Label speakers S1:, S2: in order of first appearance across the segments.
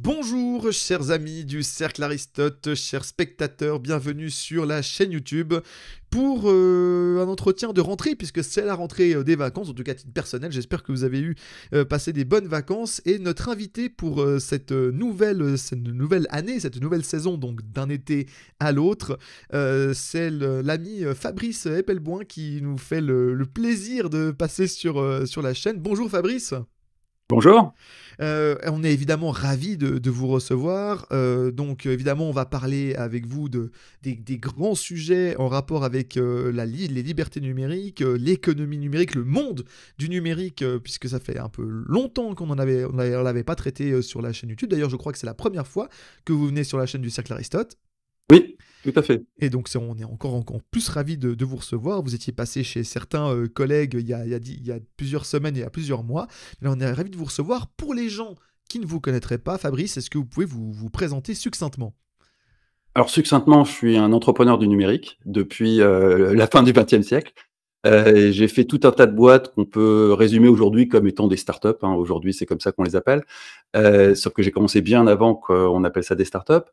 S1: Bonjour chers amis du Cercle Aristote, chers spectateurs, bienvenue sur la chaîne YouTube pour un entretien de rentrée, puisque c'est la rentrée des vacances, en tout cas à titre personnel. J'espère que vous avez eu passé des bonnes vacances, et notre invité pour cette nouvelle année, cette nouvelle saison, donc d'un été à l'autre, c'est l'ami Fabrice Eppelboin qui nous fait le plaisir de passer sur la chaîne. Bonjour Fabrice.
S2: Bonjour.
S1: On est évidemment ravis de vous recevoir. Donc évidemment, on va parler avec vous des grands sujets en rapport avec les libertés numériques, l'économie numérique, le monde du numérique, puisque ça fait un peu longtemps qu'on on l'avait pas traité sur la chaîne YouTube. D'ailleurs, je crois que c'est la première fois que vous venez sur la chaîne du Cercle Aristote.
S2: Oui, tout à fait.
S1: Et donc, on est encore plus ravis de vous recevoir. Vous étiez passé chez certains collègues il y a plusieurs semaines et il y a plusieurs mois. Là, on est ravis de vous recevoir. Pour les gens qui ne vous connaîtraient pas, Fabrice, est-ce que vous pouvez vous présenter succinctement?
S2: Alors succinctement, je suis un entrepreneur du numérique depuis la fin du XXe siècle. J'ai fait tout un tas de boîtes qu'on peut résumer aujourd'hui comme étant des startups, hein. Aujourd'hui, c'est comme ça qu'on les appelle. Sauf que j'ai commencé bien avant qu'on appelle ça des startups.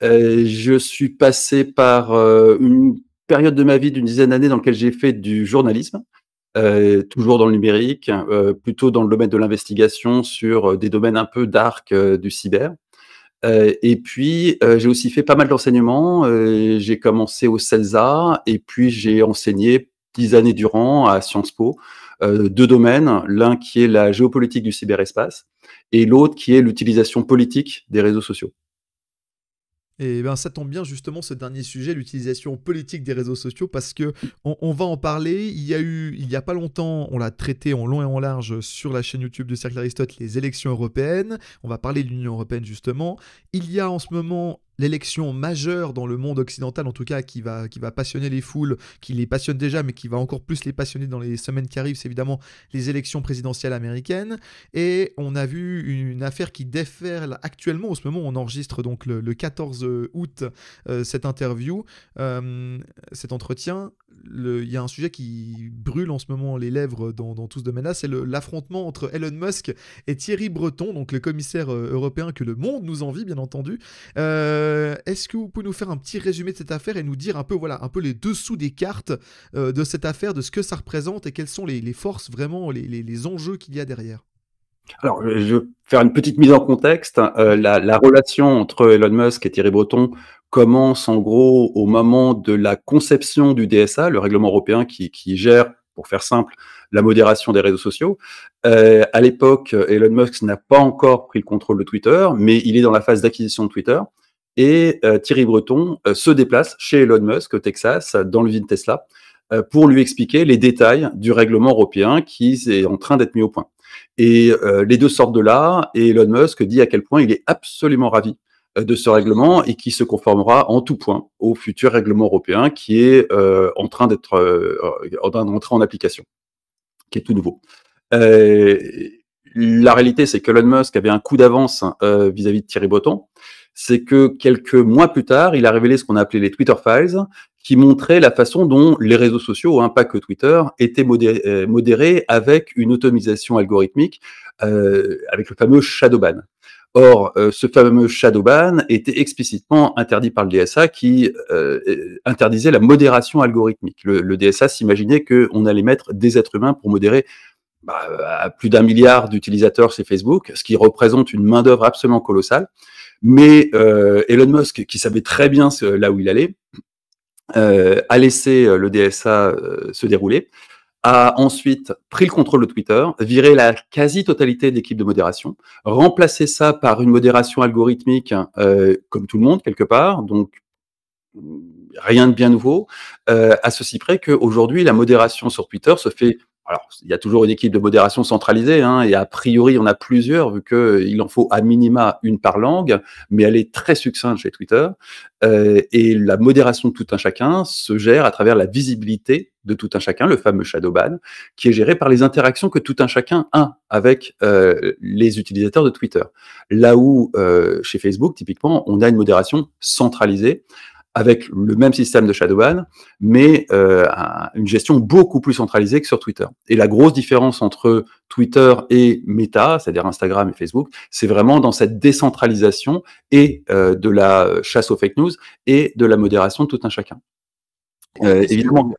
S2: Je suis passé par une période de ma vie d'une dizaine d'années dans laquelle j'ai fait du journalisme, toujours dans le numérique, plutôt dans le domaine de l'investigation sur des domaines un peu dark du cyber. Et puis, j'ai aussi fait pas mal d'enseignements. J'ai commencé au CELSA et puis j'ai enseigné 10 années durant à Sciences Po, 2 domaines, l'un qui est la géopolitique du cyberespace et l'autre qui est l'utilisation politique des réseaux sociaux.
S1: Et bien, ça tombe bien justement ce dernier sujet, l'utilisation politique des réseaux sociaux, parce que on va en parler. Il y a pas longtemps, on l'a traité en long et en large sur la chaîne YouTube de Cercle Aristote, les élections européennes. On va parler de l'Union européenne justement. Il y a en ce moment l'élection majeure dans le monde occidental, en tout cas, qui va passionner les foules, qui les passionne déjà, mais qui va encore plus les passionner dans les semaines qui arrivent, c'est évidemment les élections présidentielles américaines. Et on a vu une affaire qui déferle actuellement. En ce moment, on enregistre donc le 14 août cette interview, cet entretien. Il y a un sujet qui brûle en ce moment les lèvres dans tout ce domaine-là, c'est l'affrontement entre Elon Musk et Thierry Breton, donc le commissaire européen que le monde nous envie, bien entendu. Est-ce que vous pouvez nous faire un petit résumé de cette affaire et nous dire un peu, voilà, un peu les dessous des cartes de cette affaire, de ce que ça représente et quelles sont les forces, vraiment, les enjeux qu'il y a derrière?
S2: Alors, je vais faire une petite mise en contexte. La relation entre Elon Musk et Thierry Breton commence en gros au moment de la conception du DSA, le règlement européen qui gère, pour faire simple, la modération des réseaux sociaux. À l'époque, Elon Musk n'a pas encore pris le contrôle de Twitter, mais il est dans la phase d'acquisition de Twitter. Et Thierry Breton se déplace chez Elon Musk au Texas, dans l'usine Tesla, pour lui expliquer les détails du règlement européen qui est en train d'être mis au point. Et les deux sortent de là, et Elon Musk dit à quel point il est absolument ravi de ce règlement et qui se conformera en tout point au futur règlement européen qui est en train d'entrer en application, qui est tout nouveau. Euh, la réalité, c'est qu'Elon Musk avait un coup d'avance vis-à-vis de Thierry Breton. C'est que quelques mois plus tard, il a révélé ce qu'on a appelé les Twitter Files, qui montraient la façon dont les réseaux sociaux, hein, pas que Twitter, étaient modérés avec une automatisation algorithmique, avec le fameux shadow ban. Or, ce fameux shadow ban était explicitement interdit par le DSA qui interdisait la modération algorithmique. Le DSA s'imaginait qu'on allait mettre des êtres humains pour modérer à plus d'1 milliard d'utilisateurs chez Facebook, ce qui représente une main-d'œuvre absolument colossale. Mais Elon Musk, qui savait très bien là où il allait, a laissé le DSA se dérouler, a ensuite pris le contrôle de Twitter, viré la quasi-totalité de l'équipe de modération, remplacé ça par une modération algorithmique comme tout le monde, quelque part, donc rien de bien nouveau, à ceci près qu'aujourd'hui, la modération sur Twitter se fait. Alors, il y a toujours une équipe de modération centralisée, hein, et a priori, il y en a plusieurs, vu qu'il en faut à minima une par langue, mais elle est très succincte chez Twitter. Et la modération de tout un chacun se gère à travers la visibilité de tout un chacun, le fameux shadow ban, qui est géré par les interactions que tout un chacun a avec les utilisateurs de Twitter. Là où, chez Facebook, typiquement, on a une modération centralisée, avec le même système de shadow ban, mais une gestion beaucoup plus centralisée que sur Twitter. Et la grosse différence entre Twitter et Meta, c'est-à-dire Instagram et Facebook, c'est vraiment dans cette décentralisation et de la chasse aux fake news et de la modération de tout un chacun.
S1: Est-ce que,
S2: Évidemment,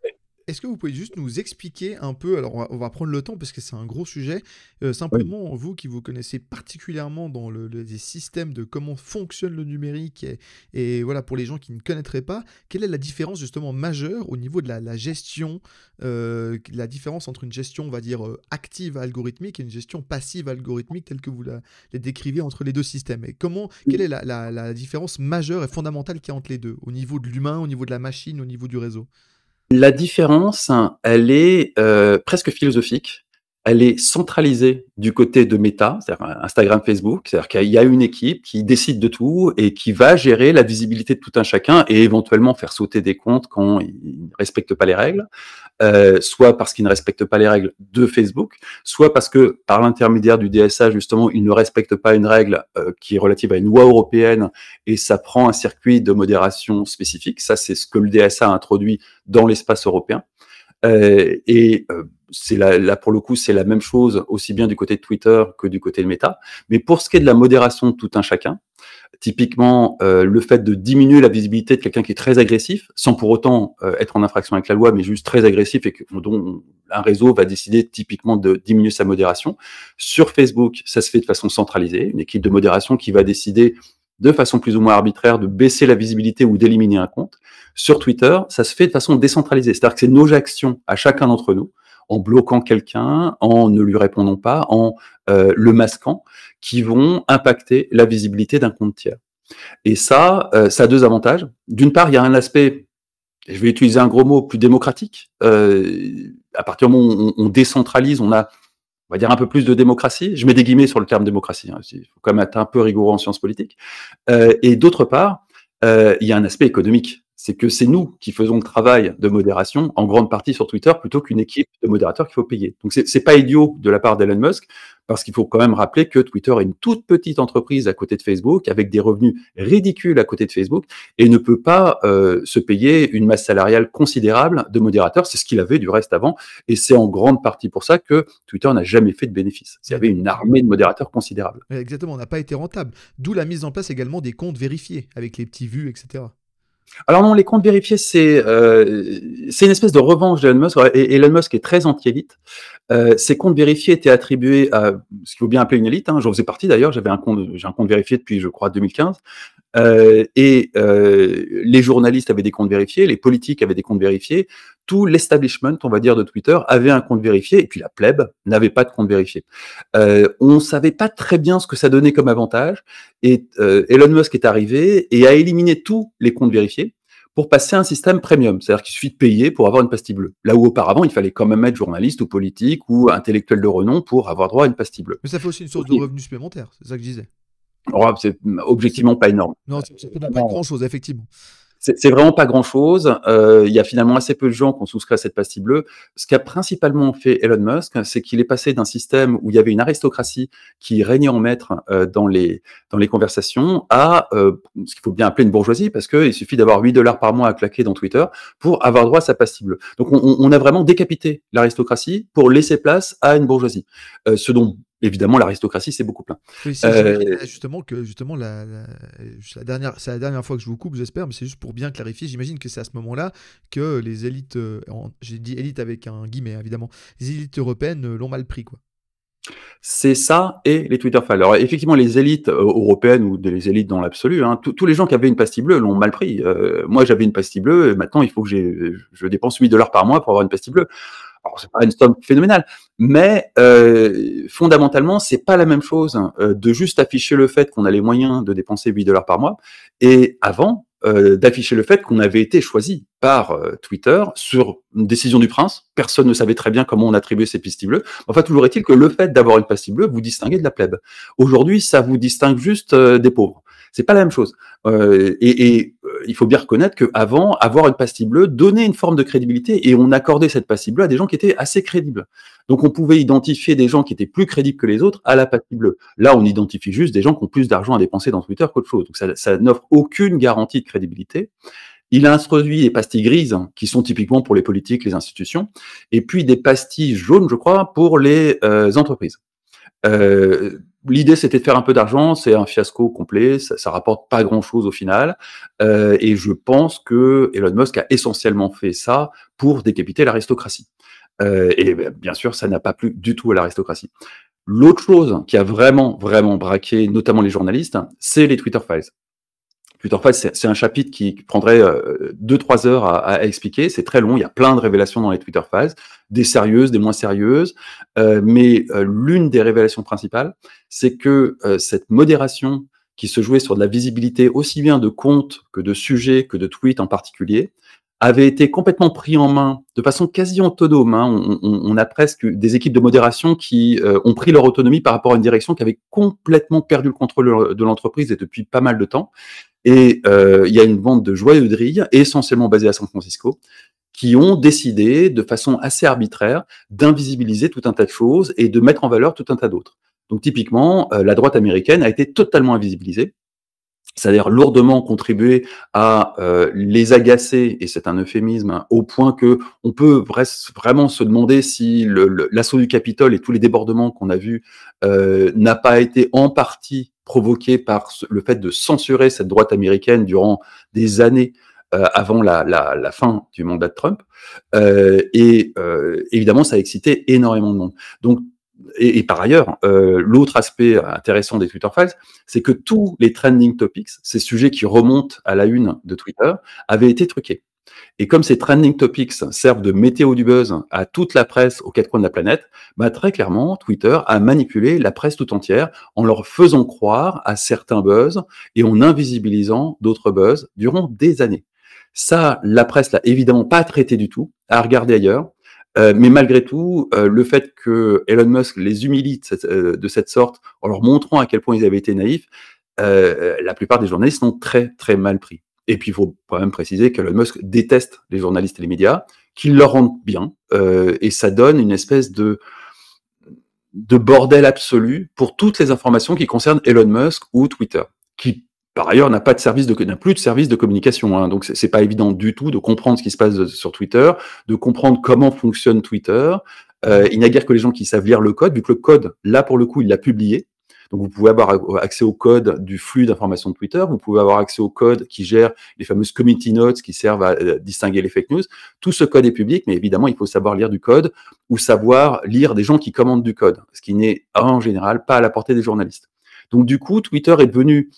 S1: est-ce que vous pouvez juste nous expliquer un peu, alors on va prendre le temps parce que c'est un gros sujet,
S2: oui.
S1: simplement vous qui vous connaissez particulièrement dans les systèmes de comment fonctionne le numérique et voilà pour les gens qui ne connaîtraient pas, quelle est la différence justement majeure au niveau de la gestion, la différence entre une gestion on va dire active algorithmique et une gestion passive algorithmique telle que vous la décrivez entre les deux systèmes et quelle est la différence majeure et fondamentale qu'il y a entre les deux, au niveau de l'humain, au niveau de la machine, au niveau du réseau?
S2: La différence, elle est presque philosophique. Elle est centralisée du côté de Meta, c'est-à-dire Instagram, Facebook. C'est-à-dire qu'il y a une équipe qui décide de tout et qui va gérer la visibilité de tout un chacun et éventuellement faire sauter des comptes quand ils ne respectent pas les règles. Soit parce qu'ils ne respectent pas les règles de Facebook, soit parce que par l'intermédiaire du DSA, justement, ils ne respectent pas une règle qui est relative à une loi européenne et ça prend un circuit de modération spécifique. Ça, c'est ce que le DSA a introduit dans l'espace européen. C'est là, pour le coup, c'est la même chose aussi bien du côté de Twitter que du côté de Meta. Mais pour ce qui est de la modération de tout un chacun, typiquement, le fait de diminuer la visibilité de quelqu'un qui est très agressif, sans pour autant être en infraction avec la loi, mais juste très agressif et dont un réseau va décider typiquement de diminuer sa modération. Sur Facebook, ça se fait de façon centralisée, une équipe de modération qui va décider de façon plus ou moins arbitraire de baisser la visibilité ou d'éliminer un compte. Sur Twitter, ça se fait de façon décentralisée, c'est-à-dire que c'est nos actions à chacun d'entre nous, en bloquant quelqu'un, en ne lui répondant pas, en le masquant, qui vont impacter la visibilité d'un compte tiers. Et ça, ça a deux avantages. D'une part, il y a un aspect, je vais utiliser un gros mot, plus démocratique. À partir du moment où on décentralise, on a, on va dire, un peu plus de démocratie. Je mets des guillemets sur le terme démocratie. Hein, il faut quand même être un peu rigoureux en sciences politiques. Et d'autre part, il y a un aspect économique. C'est que c'est nous qui faisons le travail de modération, en grande partie sur Twitter, plutôt qu'une équipe de modérateurs qu'il faut payer. Donc c'est pas idiot de la part d'Elon Musk, parce qu'il faut quand même rappeler que Twitter est une toute petite entreprise à côté de Facebook, avec des revenus ridicules à côté de Facebook, et ne peut pas se payer une masse salariale considérable de modérateurs. C'est ce qu'il avait du reste avant, et c'est en grande partie pour ça que Twitter n'a jamais fait de bénéfices. Il y avait une armée de modérateurs considérable.
S1: Exactement, on n'a pas été rentable. D'où la mise en place également des comptes vérifiés, avec les petits vues, etc.
S2: Alors non, les comptes vérifiés, c'est une espèce de revanche d'Elon Musk. Et Elon Musk est très anti-élite. Ces comptes vérifiés étaient attribués à ce qu'il faut bien appeler une élite. Hein. J'en faisais partie d'ailleurs. J'ai un compte vérifié depuis, je crois, 2015. Les journalistes avaient des comptes vérifiés, les politiques avaient des comptes vérifiés, tout l'establishment, on va dire, de Twitter avait un compte vérifié, et puis la plèbe n'avait pas de compte vérifié. On savait pas très bien ce que ça donnait comme avantage, et Elon Musk est arrivé et a éliminé tous les comptes vérifiés pour passer à un système premium, c'est-à-dire qu'il suffit de payer pour avoir une pastille bleue. Là où auparavant, il fallait quand même être journaliste ou politique ou intellectuel de renom pour avoir droit à une pastille bleue.
S1: Mais ça fait aussi une source de revenus supplémentaires, c'est ça que je disais.
S2: Oh, c'est
S1: C'est-
S2: objectivement pas énorme.
S1: Non, ça ne peut pas être grand-chose, effectivement.
S2: C'est vraiment pas grand-chose. Il y a finalement assez peu de gens qui ont souscrit à cette pastille bleue. Ce qu'a principalement fait Elon Musk, c'est qu'il est passé d'un système où il y avait une aristocratie qui régnait en maître dans les conversations à ce qu'il faut bien appeler une bourgeoisie, parce qu'il suffit d'avoir 8 $ par mois à claquer dans Twitter pour avoir droit à sa pastille bleue. Donc on a vraiment décapité l'aristocratie pour laisser place à une bourgeoisie. Ce dont évidemment l'aristocratie s'est beaucoup plaint.
S1: Oui, j'imagine justement que justement c'est la dernière fois que je vous coupe, j'espère, mais c'est juste pour bien clarifier. J'imagine que c'est à ce moment-là que les élites, j'ai dit élite avec un guillemet évidemment, les élites européennes l'ont mal pris quoi.
S2: C'est ça et les Twitter files. Alors effectivement, les élites européennes ou les élites dans l'absolu, hein, tous les gens qui avaient une pastille bleue l'ont mal pris. Moi, j'avais une pastille bleue, et maintenant il faut que je dépense 8 $ par mois pour avoir une pastille bleue. Alors c'est pas une somme phénoménale, mais fondamentalement, c'est pas la même chose de juste afficher le fait qu'on a les moyens de dépenser 8 $ par mois, et avant d'afficher le fait qu'on avait été choisi par Twitter sur une décision du prince. Personne ne savait très bien comment on attribuait ces pastilles bleues. Enfin, toujours est-il que le fait d'avoir une pastille bleue vous distinguait de la plèbe. Aujourd'hui, ça vous distingue juste des pauvres. C'est pas la même chose. Il faut bien reconnaître qu'avant, avoir une pastille bleue donnait une forme de crédibilité, et on accordait cette pastille bleue à des gens qui étaient assez crédibles. Donc on pouvait identifier des gens qui étaient plus crédibles que les autres à la pastille bleue. Là, on identifie juste des gens qui ont plus d'argent à dépenser dans Twitter qu'autre chose. Donc ça n'offre aucune garantie de crédibilité. Il a introduit des pastilles grises, qui sont typiquement pour les politiques, les institutions, et puis des pastilles jaunes, je crois, pour les entreprises. L'idée, c'était de faire un peu d'argent, c'est un fiasco complet, ça rapporte pas grand-chose au final, et je pense que Elon Musk a essentiellement fait ça pour décapiter l'aristocratie. Et bien sûr, ça n'a pas plu du tout à l'aristocratie. L'autre chose qui a vraiment, vraiment braqué, notamment les journalistes, c'est les Twitter Files. Twitter Files, c'est un chapitre qui prendrait 2-3 heures à expliquer. C'est très long, il y a plein de révélations dans les Twitter Files, des sérieuses, des moins sérieuses. Mais l'une des révélations principales, c'est que cette modération qui se jouait sur de la visibilité aussi bien de comptes que de sujets, que de tweets en particulier, avait été complètement pris en main de façon quasi autonome. On a presque des équipes de modération qui ont pris leur autonomie par rapport à une direction qui avait complètement perdu le contrôle de l'entreprise et depuis pas mal de temps. Et il y a une bande de joyeux de drilles, essentiellement basée à San Francisco, qui ont décidé, de façon assez arbitraire, d'invisibiliser tout un tas de choses et de mettre en valeur tout un tas d'autres. Donc typiquement, la droite américaine a été totalement invisibilisée, c'est-à-dire lourdement contribué à les agacer, et c'est un euphémisme, hein, au point que on peut vraiment se demander si l'assaut du Capitole et tous les débordements qu'on a vus n'a pas été en partie provoqué par le fait de censurer cette droite américaine durant des années avant la fin du mandat de Trump. Évidemment, ça a excité énormément de monde. Donc, et par ailleurs, l'autre aspect intéressant des Twitter Files, c'est que tous les trending topics, ces sujets qui remontent à la une de Twitter, avaient été truqués. Et comme ces trending topics servent de météo du buzz à toute la presse aux quatre coins de la planète, bah très clairement, Twitter a manipulé la presse tout entière en leur faisant croire à certains buzz et en invisibilisant d'autres buzz durant des années. Ça, la presse l'a évidemment pas traité du tout, a regardé ailleurs. Mais malgré tout, le fait que Elon Musk les humilie de cette sorte, en leur montrant à quel point ils avaient été naïfs, la plupart des journalistes l'ont très très mal pris. Et puis il faut quand même préciser qu'Elon Musk déteste les journalistes et les médias, qu'ils leur rendent bien, et ça donne une espèce de bordel absolu pour toutes les informations qui concernent Elon Musk ou Twitter, qui par ailleurs n'a plus de service de communication, hein, donc c'est pas évident du tout de comprendre ce qui se passe sur Twitter, de comprendre comment fonctionne Twitter. Il n'y a guère que les gens qui savent lire le code, vu que le code, là pour le coup, il l'a publié. Donc vous pouvez avoir accès au code du flux d'informations de Twitter, vous pouvez avoir accès au code qui gère les fameuses community notes qui servent à distinguer les fake news. Tout ce code est public, mais évidemment, il faut savoir lire du code ou savoir lire des gens qui commandent du code, ce qui n'est en général pas à la portée des journalistes. Donc du coup, Twitter est devenu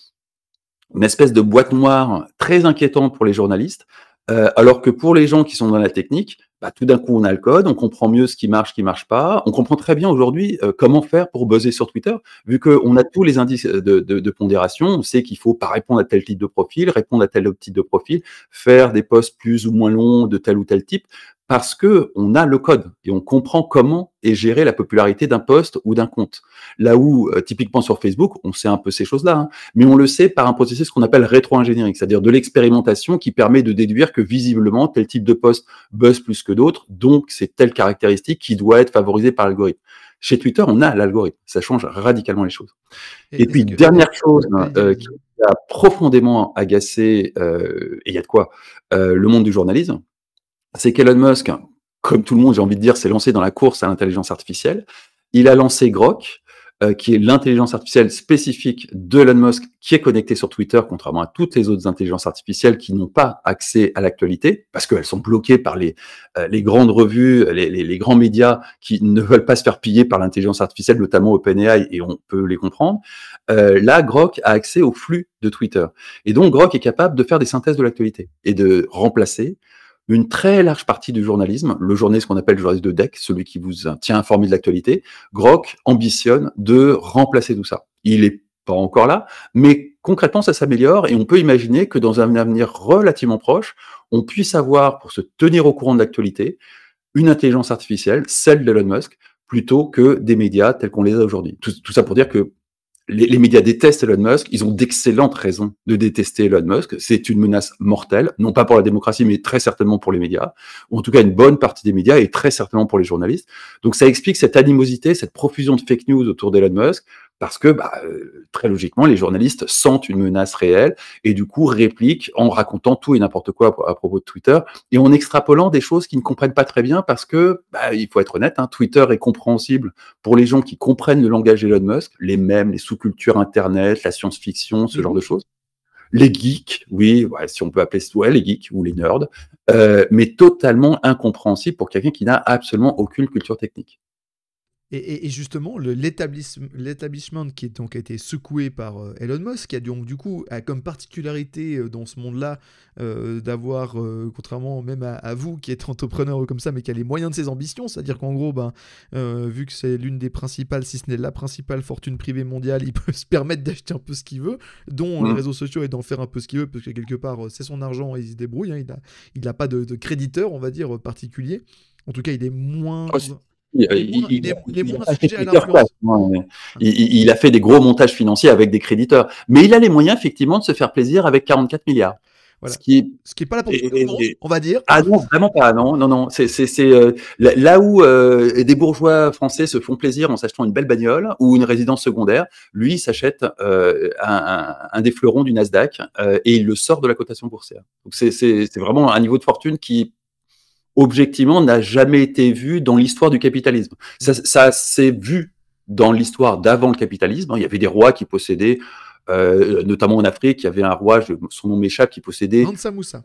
S2: une espèce de boîte noire très inquiétante pour les journalistes, alors que pour les gens qui sont dans la technique, bah, tout d'un coup on a le code, on comprend mieux ce qui marche pas, on comprend très bien aujourd'hui comment faire pour buzzer sur Twitter, vu qu'on a tous les indices de pondération, on sait qu'il faut pas répondre à tel type de profil, répondre à tel autre type de profil, faire des posts plus ou moins longs de tel ou tel type, parce que on a le code et on comprend comment est gérée la popularité d'un post ou d'un compte. Là où, typiquement sur Facebook, on sait un peu ces choses-là, hein, mais on le sait par un processus qu'on appelle rétro-ingénierie, c'est-à-dire de l'expérimentation qui permet de déduire que visiblement, tel type de post buzz plus que d'autres, donc c'est telle caractéristique qui doit être favorisée par l'algorithme. Chez Twitter, on a l'algorithme, ça change radicalement les choses. Et puis, dernière chose qui a profondément agacé, et il y a de quoi, le monde du journalisme, c'est qu'Elon Musk, comme tout le monde, j'ai envie de dire, s'est lancé dans la course à l'intelligence artificielle. Il a lancé Grok, qui est l'intelligence artificielle spécifique de Elon Musk, qui est connectée sur Twitter, contrairement à toutes les autres intelligences artificielles qui n'ont pas accès à l'actualité, parce qu'elles sont bloquées par les grandes revues, les grands médias qui ne veulent pas se faire piller par l'intelligence artificielle, notamment OpenAI, et on peut les comprendre. Là, Grok a accès au flux de Twitter. Et donc, Grok est capable de faire des synthèses de l'actualité et de remplacer une très large partie du journalisme, le journaliste qu'on appelle le journaliste de deck, celui qui vous tient informé de l'actualité. Grok ambitionne de remplacer tout ça. Il est pas encore là, mais concrètement, ça s'améliore et on peut imaginer que dans un avenir relativement proche, on puisse avoir, pour se tenir au courant de l'actualité, une intelligence artificielle, celle d'Elon Musk, plutôt que des médias tels qu'on les a aujourd'hui. Tout ça pour dire que les médias détestent Elon Musk, ils ont d'excellentes raisons de détester Elon Musk, c'est une menace mortelle, non pas pour la démocratie, mais très certainement pour les médias, ou en tout cas une bonne partie des médias, et très certainement pour les journalistes. Donc ça explique cette animosité, cette profusion de fake news autour d'Elon Musk, parce que très logiquement, les journalistes sentent une menace réelle et du coup répliquent en racontant tout et n'importe quoi à propos de Twitter et en extrapolant des choses qu'ils ne comprennent pas très bien parce que, il faut être honnête, hein, Twitter est compréhensible pour les gens qui comprennent le langage d'Elon Musk, les mèmes, les sous-cultures Internet, la science-fiction, ce genre de choses. Les geeks, oui, ouais, si on peut appeler ça, ouais, les geeks ou les nerds, mais totalement incompréhensible pour quelqu'un qui n'a absolument aucune culture technique.
S1: Et justement, l'établissement qui est donc a été secoué par Elon Musk, qui a donc du coup a comme particularité dans ce monde-là d'avoir, contrairement même à vous qui êtes entrepreneur comme ça, mais qui a les moyens de ses ambitions, c'est-à-dire qu'en gros, vu que c'est l'une des principales, si ce n'est la principale fortune privée mondiale, il peut se permettre d'acheter un peu ce qu'il veut, dont les réseaux sociaux et d'en faire un peu ce qu'il veut, parce que quelque part, c'est son argent et il se débrouille, hein, il a pas de créditeur, on va dire, particulier. En tout cas, il est moins... Il est moins sujet à l'influence.
S2: Il a fait des gros montages financiers avec des créditeurs. Mais il a les moyens, effectivement, de se faire plaisir avec 44 milliards.
S1: Voilà. Ce qui est pas la portée de tout le monde, on va dire.
S2: Ah non, vraiment pas. Non. C'est là où des bourgeois français se font plaisir en s'achetant une belle bagnole ou une résidence secondaire. Lui, il s'achète un des fleurons du Nasdaq et il le sort de la cotation boursière. Donc c'est vraiment un niveau de fortune qui objectivement, n'a jamais été vu dans l'histoire du capitalisme. Ça s'est vu dans l'histoire d'avant le capitalisme. Il y avait des rois qui possédaient, notamment en Afrique, il y avait un roi, son nom m'échappe, qui possédait...
S1: Mansa Moussa.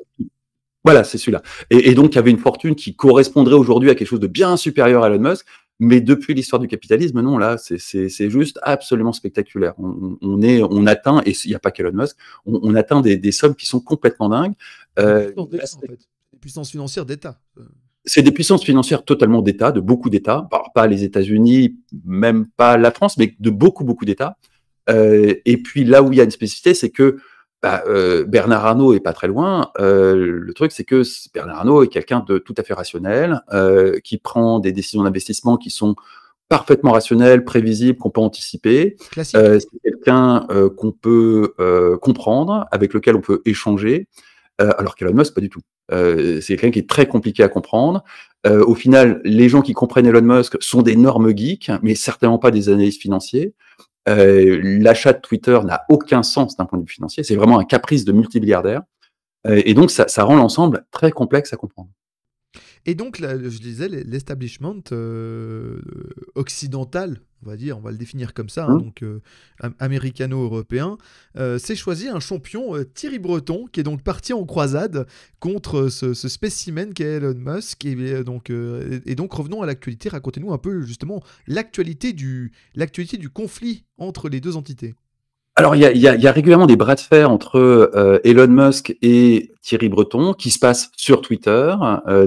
S2: Voilà, c'est celui-là. Et donc, il y avait une fortune qui correspondrait aujourd'hui à quelque chose de bien supérieur à Elon Musk. Mais depuis l'histoire du capitalisme, non, là, c'est juste absolument spectaculaire. On atteint, et il n'y a pas qu'Elon Musk, on atteint des sommes qui sont complètement dingues.
S1: En fait. Des puissances financières d'État.
S2: C'est des puissances financières totalement d'État, de beaucoup d'États, pas les États-Unis, même pas la France, mais de beaucoup d'États. Et puis là où il y a une spécificité, c'est que Bernard Arnault est pas très loin. Le truc, c'est que Bernard Arnault est quelqu'un de tout à fait rationnel, qui prend des décisions d'investissement qui sont parfaitement rationnelles, prévisibles, qu'on peut anticiper. C'est quelqu'un qu'on peut comprendre, avec lequel on peut échanger. Alors qu'Elon Musk, pas du tout. C'est quelqu'un qui est très compliqué à comprendre. Au final, les gens qui comprennent Elon Musk sont d'énormes geeks, mais certainement pas des analystes financiers. L'achat de Twitter n'a aucun sens d'un point de vue financier. C'est vraiment un caprice de multimilliardaire. Et donc, ça rend l'ensemble très complexe à comprendre.
S1: Et donc, là, je disais, l'establishment occidental, on va dire, on va le définir comme ça, donc américano-européen, s'est choisi un champion, Thierry Breton, qui est donc parti en croisade contre ce spécimen qu'est Elon Musk. Et donc revenons à l'actualité. Racontez-nous un peu justement l'actualité du conflit entre les deux entités.
S2: Alors, il y a régulièrement des bras de fer entre Elon Musk et Thierry Breton qui se passent sur Twitter,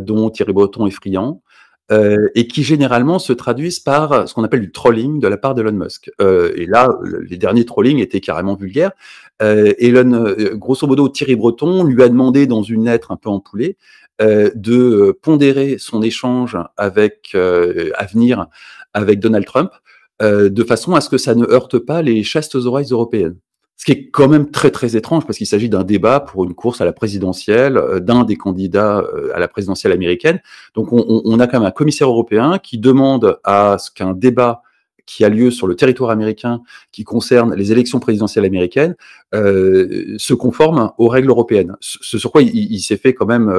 S2: dont Thierry Breton est friand, et qui généralement se traduisent par ce qu'on appelle du trolling de la part d'Elon Musk. Et là, les derniers trollings étaient carrément vulgaires. Grosso modo, Thierry Breton lui a demandé dans une lettre un peu empoulée de pondérer son échange à venir avec Donald Trump, de façon à ce que ça ne heurte pas les chastes oreilles européennes. Ce qui est quand même très très étrange parce qu'il s'agit d'un débat pour une course à la présidentielle, d'un des candidats à la présidentielle américaine. Donc on a quand même un commissaire européen qui demande à ce qu'un débat qui a lieu sur le territoire américain, qui concerne les élections présidentielles américaines, se conforme aux règles européennes. Ce sur quoi il s'est fait quand même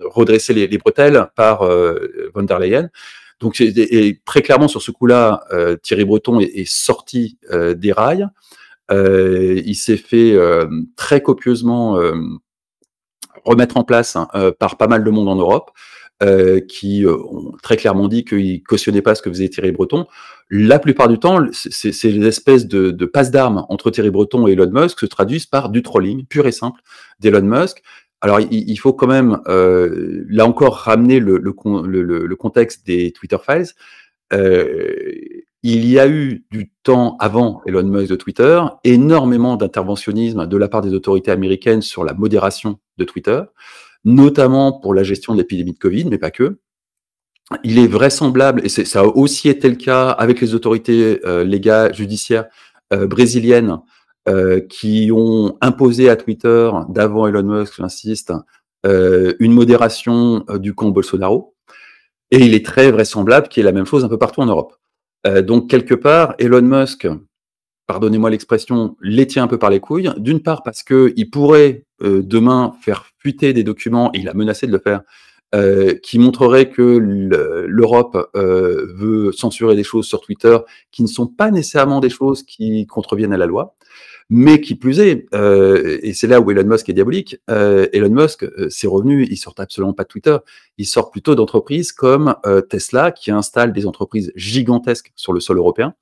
S2: redresser les bretelles par von der Leyen. Donc, et très clairement, sur ce coup-là, Thierry Breton est sorti des rails. Il s'est fait très copieusement remettre en place par pas mal de monde en Europe, qui ont très clairement dit qu'ils ne cautionnaient pas ce que faisait Thierry Breton. La plupart du temps, c'est les espèces de passe d'armes entre Thierry Breton et Elon Musk se traduisent par du trolling pur et simple d'Elon Musk. Alors, il faut quand même, là encore, ramener le contexte des Twitter Files. Il y a eu du temps avant Elon Musk de Twitter, énormément d'interventionnisme de la part des autorités américaines sur la modération de Twitter, notamment pour la gestion de l'épidémie de Covid, mais pas que. Il est vraisemblable, et ça a aussi été le cas avec les autorités légales, judiciaires brésiliennes, qui ont imposé à Twitter, d'avant Elon Musk, j'insiste, une modération du camp Bolsonaro. Et il est très vraisemblable qu'il y ait la même chose un peu partout en Europe. Donc quelque part, Elon Musk, pardonnez-moi l'expression, les tient un peu par les couilles. D'une part parce qu'il pourrait demain faire fuiter des documents, et il a menacé de le faire, qui montreraient que l'Europe veut censurer des choses sur Twitter qui ne sont pas nécessairement des choses qui contreviennent à la loi. Mais qui plus est, et c'est là où Elon Musk est diabolique, Elon Musk, ses revenus, ils sortent absolument pas de Twitter. Ils sortent plutôt d'entreprises comme Tesla, qui installe des entreprises gigantesques sur le sol européen,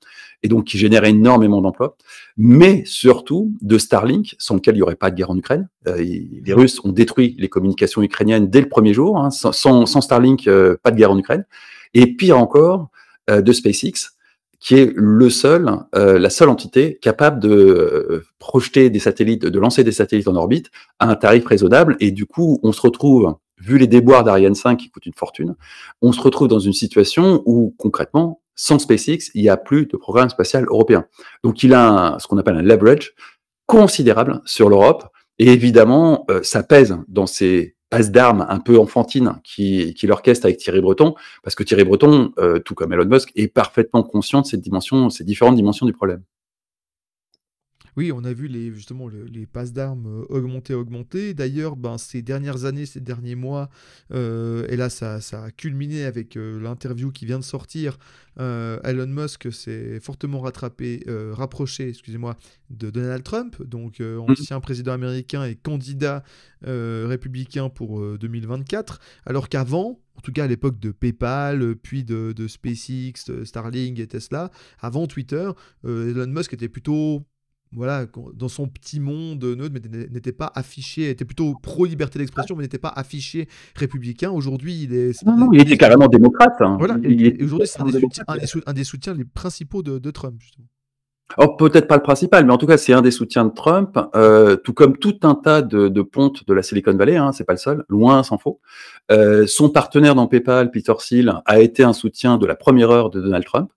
S2: et donc qui génèrent énormément d'emplois, mais surtout de Starlink, sans lequel il n'y aurait pas de guerre en Ukraine. Les Russes ont détruit les communications ukrainiennes dès le premier jour. Hein. Sans Starlink, pas de guerre en Ukraine. Et pire encore, de SpaceX, qui est la seule entité capable de projeter des satellites, de lancer des satellites en orbite à un tarif raisonnable. Et du coup, on se retrouve, vu les déboires d'Ariane 5 qui coûtent une fortune, on se retrouve dans une situation où, concrètement, sans SpaceX, il n'y a plus de programme spatial européen. Donc, il a ce qu'on appelle un leverage considérable sur l'Europe. Et évidemment, ça pèse dans ces passe d'armes un peu enfantine qui l'orchestre avec Thierry Breton, parce que Thierry Breton, tout comme Elon Musk, est parfaitement conscient de ces différentes dimensions du problème.
S1: Oui, on a vu justement les passes d'armes augmenter. D'ailleurs, ben, ces dernières années, ces derniers mois, et là, ça a culminé avec l'interview qui vient de sortir. Elon Musk s'est fortement rapproché, excusez-moi, de Donald Trump, donc ancien président américain et candidat républicain pour 2024, alors qu'avant, en tout cas à l'époque de PayPal, puis de SpaceX, Starlink et Tesla, avant Twitter, Elon Musk était plutôt voilà, dans son petit monde neutre, mais n'était pas affiché, était plutôt pro-liberté d'expression, mais n'était pas affiché républicain. Aujourd'hui,
S2: Non, il était carrément démocrate. Hein.
S1: Voilà, et aujourd'hui, c'est un des soutiens les principaux de Trump, justement.
S2: Oh, peut-être pas le principal, mais en tout cas, c'est un des soutiens de Trump, tout comme tout un tas de pontes de la Silicon Valley, hein, c'est pas le seul, loin s'en faut. Son partenaire dans PayPal, Peter Thiel, a été un soutien de la première heure de Donald Trump.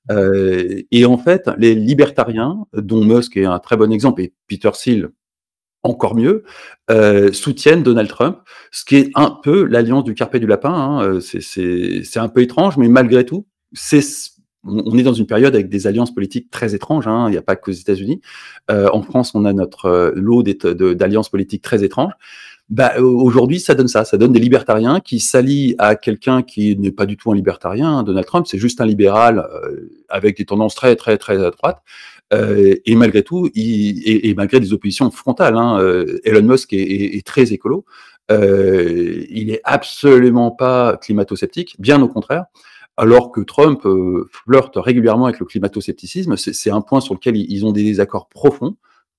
S2: Et en fait, les libertariens, dont Musk est un très bon exemple, et Peter Thiel encore mieux, soutiennent Donald Trump, ce qui est un peu l'alliance du carpe et du lapin. Hein. C'est un peu étrange, mais malgré tout, on est dans une période avec des alliances politiques très étranges. Hein. Il n'y a pas qu'aux États-Unis. En France, on a notre lot d'alliances politiques très étranges. Bah, aujourd'hui, ça donne ça. Ça donne des libertariens qui s'allient à quelqu'un qui n'est pas du tout un libertarien. Hein. Donald Trump, c'est juste un libéral avec des tendances très, très, très à droite. Et malgré tout, et malgré des oppositions frontales, hein, Elon Musk est très écolo. Il est absolument pas climato-sceptique, bien au contraire. Alors que Trump flirte régulièrement avec le climato-scepticisme. C'est un point sur lequel ils ont des désaccords profonds.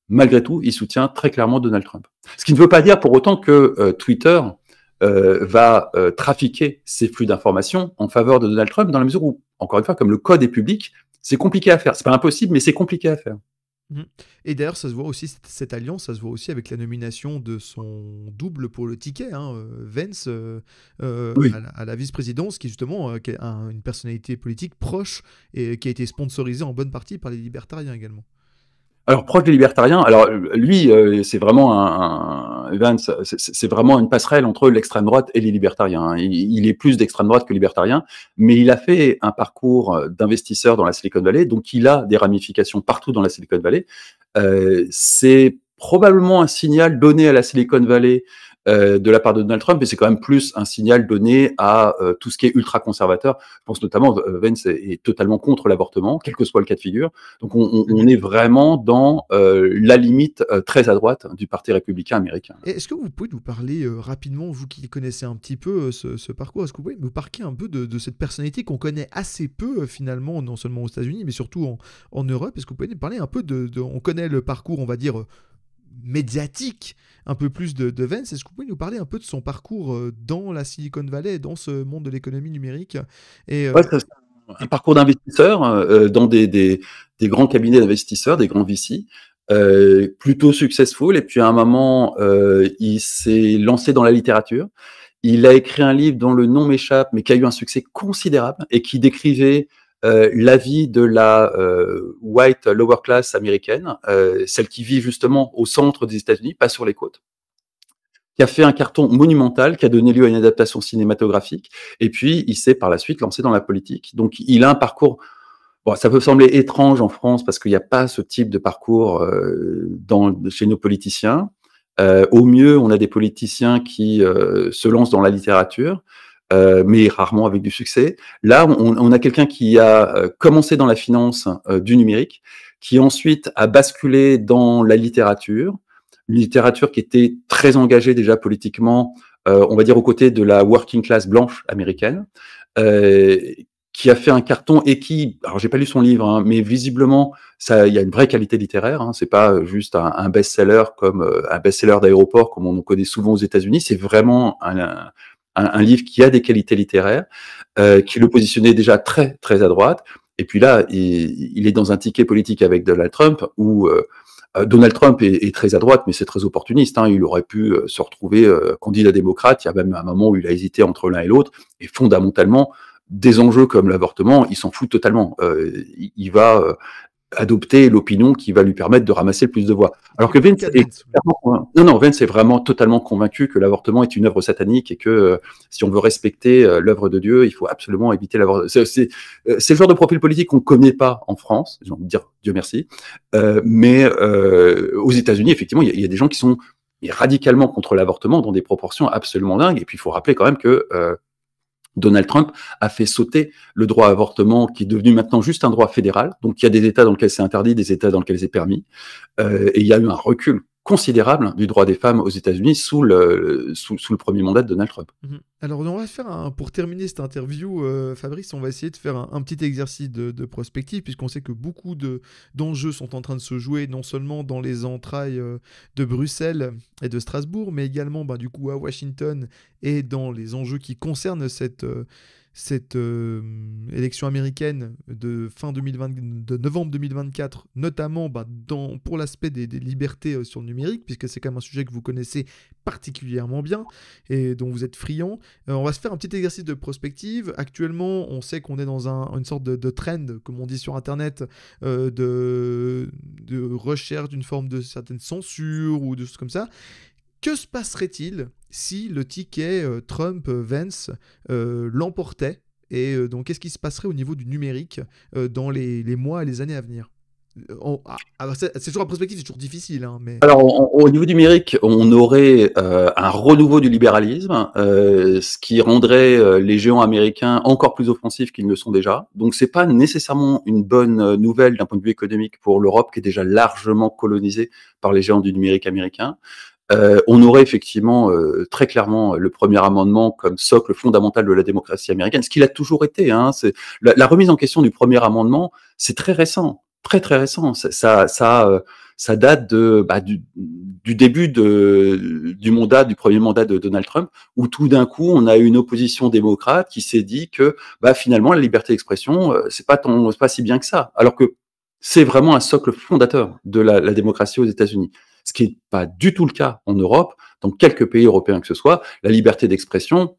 S2: Malgré tout, il soutient très clairement Donald Trump. Ce qui ne veut pas dire pour autant que Twitter va trafiquer ces flux d'informations en faveur de Donald Trump, dans la mesure où, encore une fois, comme le code est public, c'est compliqué à faire. C'est pas impossible, mais c'est compliqué à faire.
S1: Et d'ailleurs, ça se voit aussi, cette alliance, ça se voit aussi avec la nomination de son double pour le ticket, hein, Vance,
S2: Oui.
S1: à la vice-présidence, qui justement qui est une personnalité politique proche et qui a été sponsorisée en bonne partie par les libertariens également.
S2: Alors, proche des libertariens, alors lui, c'est vraiment Vance, c'est vraiment une passerelle entre l'extrême droite et les libertariens. Hein. Il est plus d'extrême droite que libertarien, mais il a fait un parcours d'investisseur dans la Silicon Valley, donc il a des ramifications partout dans la Silicon Valley. C'est probablement un signal donné à la Silicon Valley de la part de Donald Trump, mais c'est quand même plus un signal donné à tout ce qui est ultra-conservateur. Je pense notamment, Vance est totalement contre l'avortement, quel que soit le cas de figure. Donc on est vraiment dans la limite très à droite du Parti républicain américain.
S1: Et est-ce que vous pouvez nous parler rapidement, vous qui connaissez un petit peu ce parcours, est-ce que vous pouvez nous parler un peu de cette personnalité qu'on connaît assez peu finalement, non seulement aux États-Unis, mais surtout en Europe? Est-ce que vous pouvez nous parler un peu on connaît le parcours, on va dire, médiatique un peu plus de Vance. Est-ce que vous pouvez nous parler un peu de son parcours dans la Silicon Valley, dans ce monde de l'économie numérique et,
S2: Ouais, c'est un parcours d'investisseur dans des grands cabinets d'investisseurs, des grands VC, plutôt successful. Et puis à un moment, il s'est lancé dans la littérature. Il a écrit un livre dont le nom m'échappe, mais qui a eu un succès considérable et qui décrivait la vie de la white lower class américaine, celle qui vit justement au centre des États-Unis, pas sur les côtes, qui a fait un carton monumental, qui a donné lieu à une adaptation cinématographique, et puis il s'est par la suite lancé dans la politique. Donc il a un parcours Bon, ça peut sembler étrange en France parce qu'il n'y a pas ce type de parcours chez nos politiciens. Au mieux, on a des politiciens qui se lancent dans la littérature, mais rarement avec du succès. Là, on a quelqu'un qui a commencé dans la finance du numérique, qui ensuite a basculé dans la littérature, une littérature qui était très engagée déjà politiquement, on va dire aux côtés de la working class blanche américaine, euh, qui a fait un carton et qui, alors j'ai pas lu son livre, hein, mais visiblement, il y a une vraie qualité littéraire. Hein, c'est pas juste un best-seller comme un best-seller d'aéroport comme on en connaît souvent aux États-Unis. C'est vraiment un livre qui a des qualités littéraires, qui le positionnait déjà très très à droite. Et puis là, il est dans un ticket politique avec Donald Trump où Donald Trump est très à droite, mais c'est très opportuniste. Hein. Il aurait pu se retrouver candidat démocrate. Il y a même un moment où il a hésité entre l'un et l'autre. Et fondamentalement, des enjeux comme l'avortement, il s'en fout totalement. Il va adopter l'opinion qui va lui permettre de ramasser le plus de voix. Alors que Vance est Vance est vraiment totalement convaincu que l'avortement est une œuvre satanique et que si on veut respecter l'œuvre de Dieu, il faut absolument éviter l'avortement. C'est le genre de profil politique qu'on ne connaît pas en France, j'ai envie de dire Dieu merci, mais aux États-Unis, effectivement, il y a des gens qui sont radicalement contre l'avortement dans des proportions absolument dingues. Et puis il faut rappeler quand même que Donald Trump a fait sauter le droit à avortement qui est devenu maintenant juste un droit fédéral. Donc il y a des États dans lesquels c'est interdit, des États dans lesquels c'est permis. Et il y a eu un recul considérable du droit des femmes aux États-Unis sous le premier mandat de Donald Trump.
S1: Alors on va faire pour terminer cette interview, Fabrice, on va essayer de faire un petit exercice de prospective, puisqu'on sait que beaucoup d'enjeux sont en train de se jouer, non seulement dans les entrailles de Bruxelles et de Strasbourg, mais également du coup à Washington et dans les enjeux qui concernent cette élection américaine de novembre 2024, notamment pour l'aspect des libertés sur le numérique, puisque c'est quand même un sujet que vous connaissez particulièrement bien et dont vous êtes friand. On va se faire un petit exercice de prospective. Actuellement, on sait qu'on est dans une sorte de trend, comme on dit sur Internet, de recherche d'une forme de certaine censure ou de choses comme ça. Que se passerait-il si le ticket Trump-Vance l'emportait? Et donc, qu'est-ce qui se passerait au niveau du numérique dans les mois et les années à venir? C'est toujours un prospectif, c'est toujours difficile. Hein, mais...
S2: Alors, au niveau numérique, on aurait un renouveau du libéralisme, ce qui rendrait les géants américains encore plus offensifs qu'ils ne le sont déjà. Donc, c'est pas nécessairement une bonne nouvelle d'un point de vue économique pour l'Europe, qui est déjà largement colonisée par les géants du numérique américain. On aurait effectivement très clairement le premier amendement comme socle fondamental de la démocratie américaine, ce qu'il a toujours été. Hein, c'est la remise en question du premier amendement, c'est très récent, très très récent. Ça date du début du premier mandat de Donald Trump, où tout d'un coup on a une opposition démocrate qui s'est dit que finalement la liberté d'expression c'est pas si bien que ça, alors que c'est vraiment un socle fondateur de la démocratie aux États-Unis. Ce qui n'est pas du tout le cas en Europe, dans quelques pays européens que ce soit. La liberté d'expression,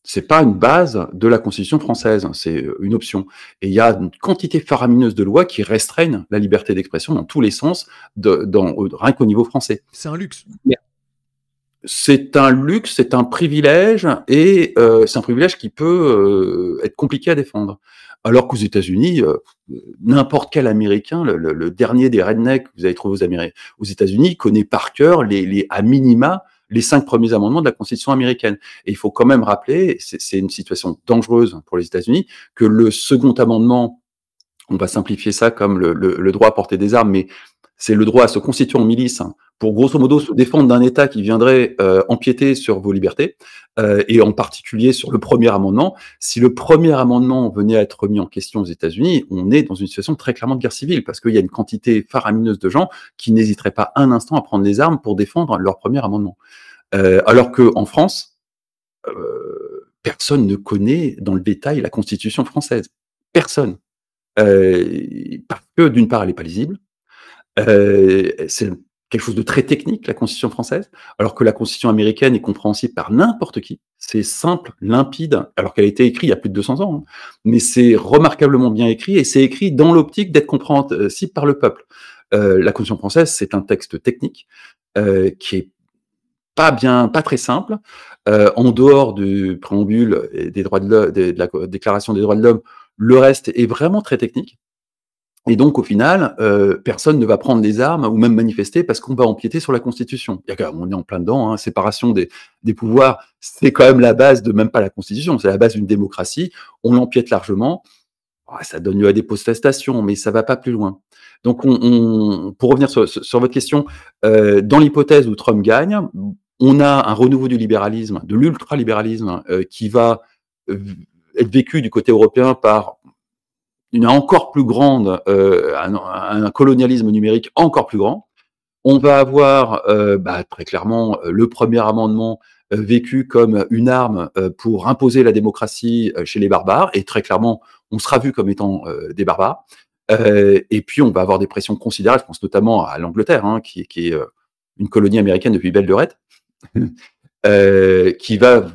S2: c'est pas une base de la Constitution française, c'est une option. Et il y a une quantité faramineuse de lois qui restreignent la liberté d'expression dans tous les sens, rien qu'au niveau français.
S1: C'est un luxe.
S2: C'est un luxe, c'est un privilège, et c'est un privilège qui peut être compliqué à défendre. Alors qu'aux États-Unis, n'importe quel Américain, le dernier des rednecks que vous avez trouvé aux États-Unis, connaît par cœur à minima les 5 premiers amendements de la Constitution américaine. Et il faut quand même rappeler, c'est une situation dangereuse pour les États-Unis, que le second amendement, on va simplifier ça comme le droit à porter des armes, mais c'est le droit à se constituer en milice, hein, pour grosso modo se défendre d'un État qui viendrait empiéter sur vos libertés, et en particulier sur le premier amendement. Si le premier amendement venait à être remis en question aux États-Unis, on est dans une situation très clairement de guerre civile, parce qu'il y a une quantité faramineuse de gens qui n'hésiteraient pas un instant à prendre les armes pour défendre leur premier amendement. Alors qu'en France, personne ne connaît dans le détail la Constitution française. Personne. Parce que d'une part, elle n'est pas lisible. C'est quelque chose de très technique, la Constitution française, alors que la Constitution américaine est compréhensible par n'importe qui. C'est simple, limpide, alors qu'elle a été écrite il y a plus de 200 ans. Hein. Mais c'est remarquablement bien écrit, et c'est écrit dans l'optique d'être compréhensible par le peuple. La Constitution française, c'est un texte technique qui est pas très simple. En dehors du préambule et des droits de la Déclaration des droits de l'homme, le reste est vraiment très technique. Et donc, au final, personne ne va prendre des armes ou même manifester parce qu'on va empiéter sur la Constitution. Il y a quand même, on est en plein dedans, hein, séparation des pouvoirs, c'est quand même la base de même pas la Constitution, c'est la base d'une démocratie. On l'empiète largement. Ça donne lieu à des protestations, mais ça va pas plus loin. Donc, pour revenir sur votre question, dans l'hypothèse où Trump gagne, on a un renouveau du libéralisme, de l'ultralibéralisme, qui va être vécu du côté européen par une encore plus grande, un colonialisme numérique encore plus grand. On va avoir très clairement le premier amendement vécu comme une arme pour imposer la démocratie chez les barbares, et très clairement, on sera vu comme étant des barbares. Et puis, on va avoir des pressions considérables, je pense notamment à l'Angleterre, hein, qui est une colonie américaine depuis belle lurette, qui va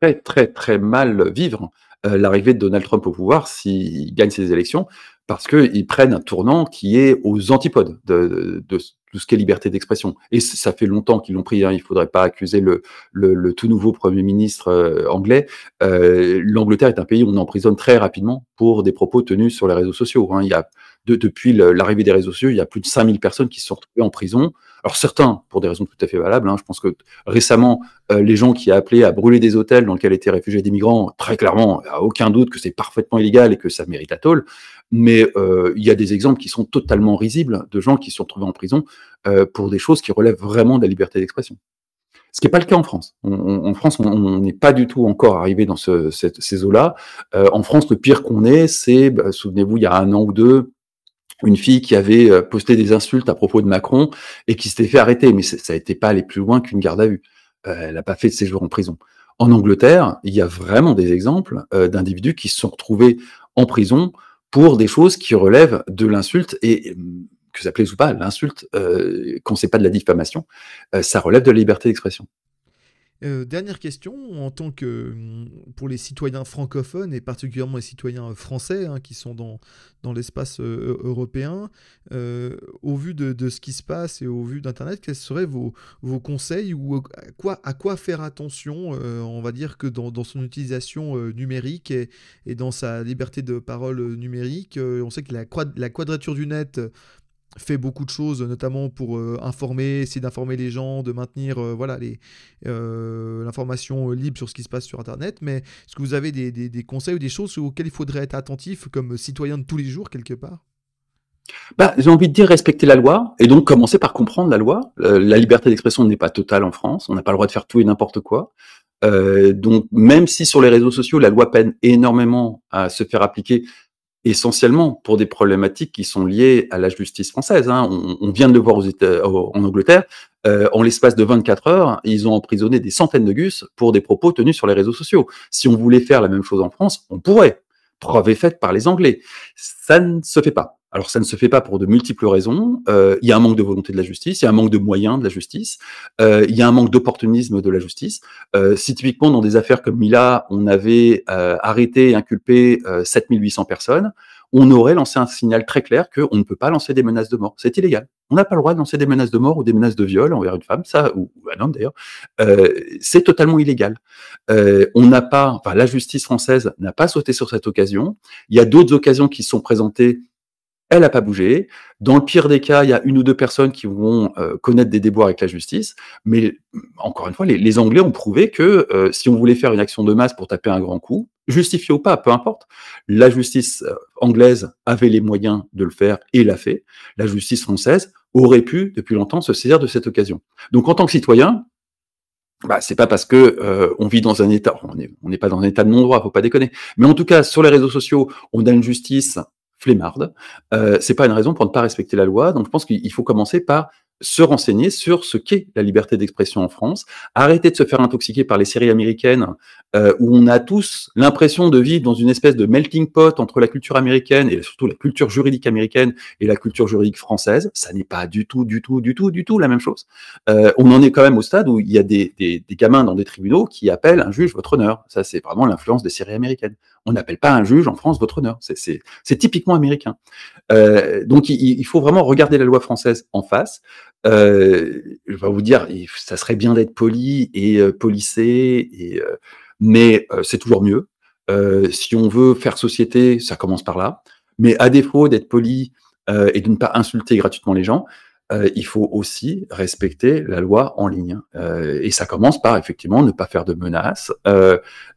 S2: très, très, très mal vivre l'arrivée de Donald Trump au pouvoir s'il gagne ces élections, parce qu'ils prennent un tournant qui est aux antipodes de tout ce qui est liberté d'expression. Et ça fait longtemps qu'ils l'ont pris, hein, il ne faudrait pas accuser le tout nouveau Premier ministre anglais. L'Angleterre est un pays où on emprisonne très rapidement pour des propos tenus sur les réseaux sociaux. Hein. Il y a, depuis l'arrivée des réseaux sociaux, il y a plus de 5000 personnes qui se sont retrouvées en prison. Alors certains, pour des raisons tout à fait valables, hein, je pense que récemment, les gens qui appelaient à brûler des hôtels dans lesquels étaient réfugiés des migrants, très clairement, il n'y a aucun doute que c'est parfaitement illégal et que ça mérite la tôle. Mais il y a des exemples qui sont totalement risibles de gens qui se sont retrouvés en prison pour des choses qui relèvent vraiment de la liberté d'expression. Ce qui n'est pas le cas en France. En France, on n'est pas du tout encore arrivé dans ces eaux-là. En France, le pire qu'on ait, c'est, souvenez-vous, il y a 1 an ou 2, une fille qui avait posté des insultes à propos de Macron et qui s'était fait arrêter. Mais ça n'était pas aller plus loin qu'une garde à vue. Elle n'a pas fait de séjour en prison. En Angleterre, il y a vraiment des exemples d'individus qui se sont retrouvés en prison pour des choses qui relèvent de l'insulte, et que ça plaise ou pas, l'insulte, quand c'est pas de la diffamation, ça relève de la liberté d'expression.
S1: Dernière question, en tant que pour les citoyens francophones et particulièrement les citoyens français, hein, qui sont dans l'espace européen, au vu de ce qui se passe et au vu d'Internet, quels seraient vos conseils, ou à quoi faire attention, on va dire, que dans son utilisation numérique et dans sa liberté de parole numérique. On sait que la quadrature du net fait beaucoup de choses, notamment pour informer, essayer d'informer les gens, de maintenir voilà, l'information libre sur ce qui se passe sur Internet. Mais est-ce que vous avez des conseils ou des choses auxquelles il faudrait être attentif comme citoyen de tous les jours, quelque part?
S2: J'ai envie de dire respecter la loi, et donc commencer par comprendre la loi. La liberté d'expression n'est pas totale en France, on n'a pas le droit de faire tout et n'importe quoi. Donc même si sur les réseaux sociaux, la loi peine énormément à se faire appliquer, essentiellement pour des problématiques qui sont liées à la justice française, hein. On vient de le voir en Angleterre. En l'espace de 24 heures, ils ont emprisonné des centaines de gus pour des propos tenus sur les réseaux sociaux. Si on voulait faire la même chose en France, on pourrait. Preuve est faite par les Anglais. Ça ne se fait pas. Alors ça ne se fait pas pour de multiples raisons. Il y a un manque de volonté de la justice, il y a un manque de moyens de la justice, il y a un manque d'opportunisme de la justice. Si typiquement dans des affaires comme Mila, on avait arrêté et inculpé 7800 personnes, on aurait lancé un signal très clair qu'on ne peut pas lancer des menaces de mort. C'est illégal. On n'a pas le droit de lancer des menaces de mort ou des menaces de viol envers une femme, ça, ou un homme d'ailleurs. C'est totalement illégal. La justice française n'a pas sauté sur cette occasion. Il y a d'autres occasions qui se sont présentées. Elle n'a pas bougé. Dans le pire des cas, il y a 1 ou 2 personnes qui vont connaître des déboires avec la justice. Mais encore une fois, les Anglais ont prouvé que si on voulait faire une action de masse pour taper un grand coup, justifié ou pas, peu importe, la justice anglaise avait les moyens de le faire et l'a fait. La justice française aurait pu, depuis longtemps, se saisir de cette occasion. Donc en tant que citoyen, c'est pas parce que on vit dans un état, on n'est pas dans un état de non-droit, faut pas déconner. Mais en tout cas, sur les réseaux sociaux, on a une justice flemmarde. C'est pas une raison pour ne pas respecter la loi. Donc je pense qu'il faut commencer par se renseigner sur ce qu'est la liberté d'expression en France, arrêter de se faire intoxiquer par les séries américaines où on a tous l'impression de vivre dans une espèce de melting pot entre la culture américaine et surtout la culture juridique américaine et la culture juridique française. Ça n'est pas du tout la même chose. On en est quand même au stade où il y a des gamins dans des tribunaux qui appellent un juge votre honneur. Ça, c'est vraiment l'influence des séries américaines. On n'appelle pas un juge en France votre honneur. C'est typiquement américain. Donc il faut vraiment regarder la loi française en face. Je vais vous dire, ça serait bien d'être poli et policé, mais c'est toujours mieux. Si on veut faire société, ça commence par là. Mais à défaut d'être poli, et de ne pas insulter gratuitement les gens, il faut aussi respecter la loi en ligne. Et ça commence par effectivement ne pas faire de menaces,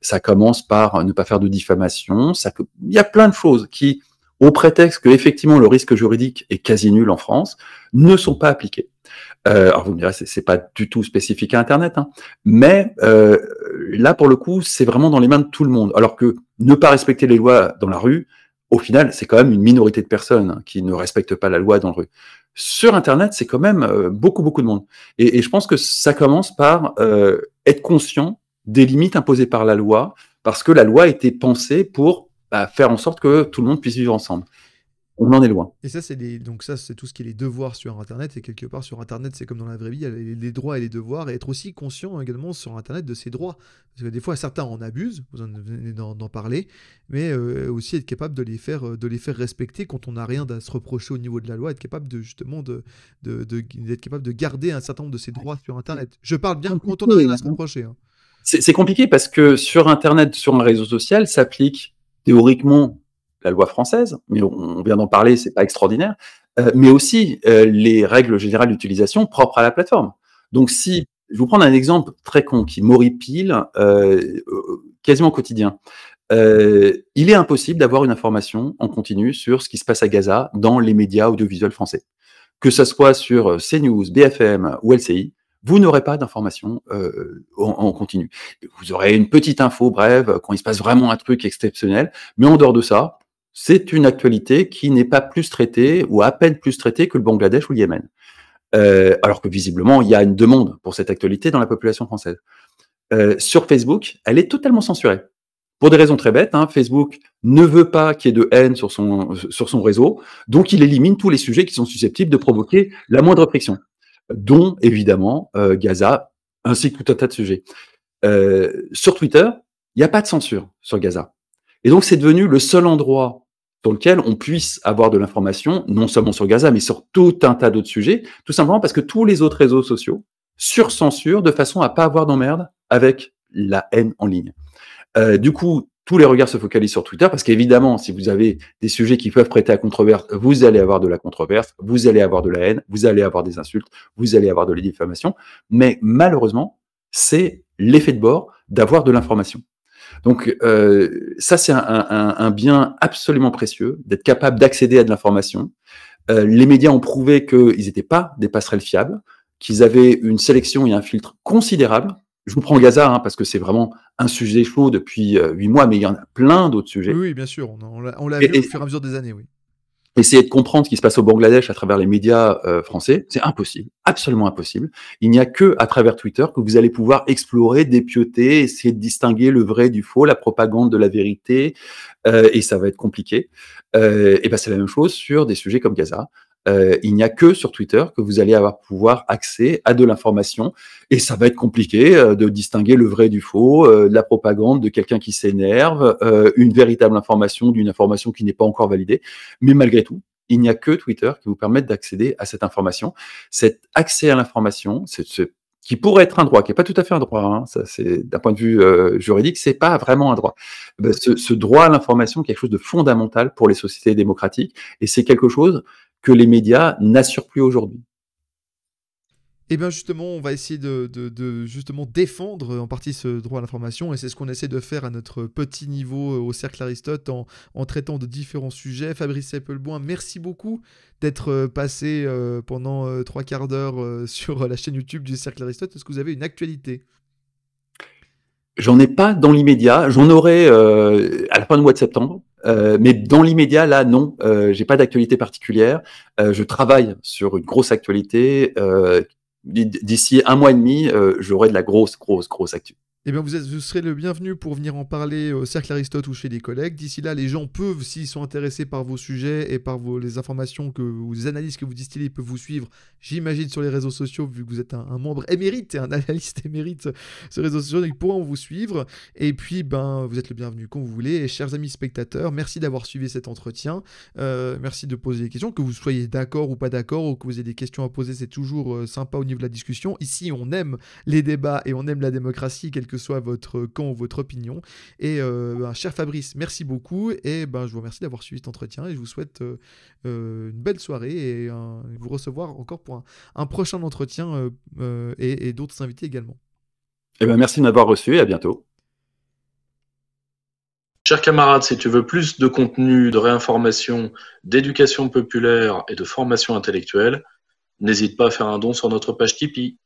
S2: ça commence par ne pas faire de diffamation, il y a plein de choses qui, au prétexte que effectivement le risque juridique est quasi nul en France, ne sont pas appliquées. Alors vous me direz, c'est pas du tout spécifique à Internet, hein, mais là pour le coup, c'est vraiment dans les mains de tout le monde. Alors que ne pas respecter les lois dans la rue, au final, c'est quand même une minorité de personnes qui ne respectent pas la loi dans la rue. Sur Internet, c'est quand même beaucoup, beaucoup de monde. Et je pense que ça commence par être conscient des limites imposées par la loi, parce que la loi a été pensée pour faire en sorte que tout le monde puisse vivre ensemble. On en est loin.
S1: Et ça, donc ça, c'est tout ce qui est les devoirs sur Internet. Et quelque part, sur Internet, c'est comme dans la vraie vie, il y a les droits et les devoirs. Et être aussi conscient également sur Internet de ses droits. Parce que des fois, certains en abusent, vous en venez d'en parler, mais aussi être capable de les faire respecter quand on n'a rien à se reprocher au niveau de la loi, être capable de justement d'être capable de garder un certain nombre de ses droits sur Internet. Je parle bien quand on n'a rien à se reprocher. Hein.
S2: C'est compliqué parce que sur Internet, sur un réseau social, s'applique théoriquement la loi française, mais on vient d'en parler, c'est pas extraordinaire, mais aussi les règles générales d'utilisation propres à la plateforme. Donc si, je vais vous prendre un exemple très con qui m'horripile quasiment au quotidien. Il est impossible d'avoir une information en continu sur ce qui se passe à Gaza dans les médias audiovisuels français. Que ce soit sur CNews, BFM ou LCI, vous n'aurez pas d'informations en continu. Vous aurez une petite info brève quand il se passe vraiment un truc exceptionnel, mais en dehors de ça, c'est une actualité qui n'est pas plus traitée ou à peine plus traitée que le Bangladesh ou le Yémen. Alors que visiblement, il y a une demande pour cette actualité dans la population française. Sur Facebook, elle est totalement censurée. Pour des raisons très bêtes, hein, Facebook ne veut pas qu'il y ait de haine sur son réseau, donc il élimine tous les sujets qui sont susceptibles de provoquer la moindre friction, dont évidemment Gaza, ainsi que tout un tas de sujets. Sur Twitter, il n'y a pas de censure sur Gaza. Et donc c'est devenu le seul endroit sur lequel on puisse avoir de l'information, non seulement sur Gaza, mais sur tout un tas d'autres sujets, tout simplement parce que tous les autres réseaux sociaux surcensurent de façon à pas avoir d'emmerde avec la haine en ligne. Du coup, tous les regards se focalisent sur Twitter parce qu'évidemment, si vous avez des sujets qui peuvent prêter à controverse, vous allez avoir de la controverse, vous allez avoir de la haine, vous allez avoir des insultes, vous allez avoir de la diffamation. Mais malheureusement, c'est l'effet de bord d'avoir de l'information. Donc ça, c'est un bien absolument précieux, d'être capable d'accéder à de l'information. Les médias ont prouvé qu'ils n'étaient pas des passerelles fiables, qu'ils avaient une sélection et un filtre considérable. Je vous prends Gaza, hein, parce que c'est vraiment un sujet chaud depuis 8 mois, mais il y en a plein d'autres sujets.
S1: Oui, bien sûr, on l'a vu au fur et à mesure des années, oui.
S2: Essayer de comprendre ce qui se passe au Bangladesh à travers les médias français, c'est impossible, absolument impossible. Il n'y a que à travers Twitter que vous allez pouvoir explorer, dépioter, essayer de distinguer le vrai du faux, la propagande de la vérité, et ça va être compliqué. Et ben c'est la même chose sur des sujets comme Gaza. Il n'y a que sur Twitter que vous allez pouvoir accès à de l'information, et ça va être compliqué de distinguer le vrai du faux, de la propagande de quelqu'un qui s'énerve, une véritable information d'une information qui n'est pas encore validée. Mais malgré tout, il n'y a que Twitter qui vous permette d'accéder à cette information. Cet accès à l'information, qui pourrait être un droit, qui n'est pas tout à fait un droit, hein, ça c'est d'un point de vue juridique, c'est pas vraiment un droit. Ce droit à l'information est quelque chose de fondamental pour les sociétés démocratiques, et c'est quelque chose que les médias n'assurent plus aujourd'hui.
S1: Et bien justement, on va essayer de justement défendre en partie ce droit à l'information, et c'est ce qu'on essaie de faire à notre petit niveau au Cercle Aristote en traitant de différents sujets. Fabrice Seppelboin, merci beaucoup d'être passé pendant 3/4 d'heure sur la chaîne YouTube du Cercle Aristote. Est-ce que vous avez une actualité ?
S2: J'en ai pas dans l'immédiat, j'en aurai à la fin du mois de septembre, mais dans l'immédiat, là, non, j'ai pas d'actualité particulière. Je travaille sur une grosse actualité. D'ici 1 mois et demi, j'aurai de la grosse actu.
S1: Eh bien, vous serez le bienvenu pour venir en parler au Cercle Aristote ou chez des collègues. D'ici là, les gens peuvent, s'ils sont intéressés par vos sujets et par les informations ou les analyses que vous distillez, ils peuvent vous suivre, j'imagine, sur les réseaux sociaux, vu que vous êtes un membre émérite et un analyste émérite sur les réseaux sociaux, ils pourront vous suivre. Et puis, vous êtes le bienvenu quand vous voulez. Et chers amis spectateurs, merci d'avoir suivi cet entretien. Merci de poser des questions, que vous soyez d'accord ou pas d'accord, ou que vous ayez des questions à poser, c'est toujours sympa au niveau de la discussion. Ici, on aime les débats et on aime la démocratie, quel que soit votre camp ou votre opinion. Et cher Fabrice, merci beaucoup. Et je vous remercie d'avoir suivi cet entretien et je vous souhaite une belle soirée et vous recevoir encore pour un prochain entretien et d'autres invités également.
S2: Eh ben, merci de m'avoir reçu et à bientôt.
S3: Chers camarades, si tu veux plus de contenu, de réinformation, d'éducation populaire et de formation intellectuelle, n'hésite pas à faire un don sur notre page Tipeee.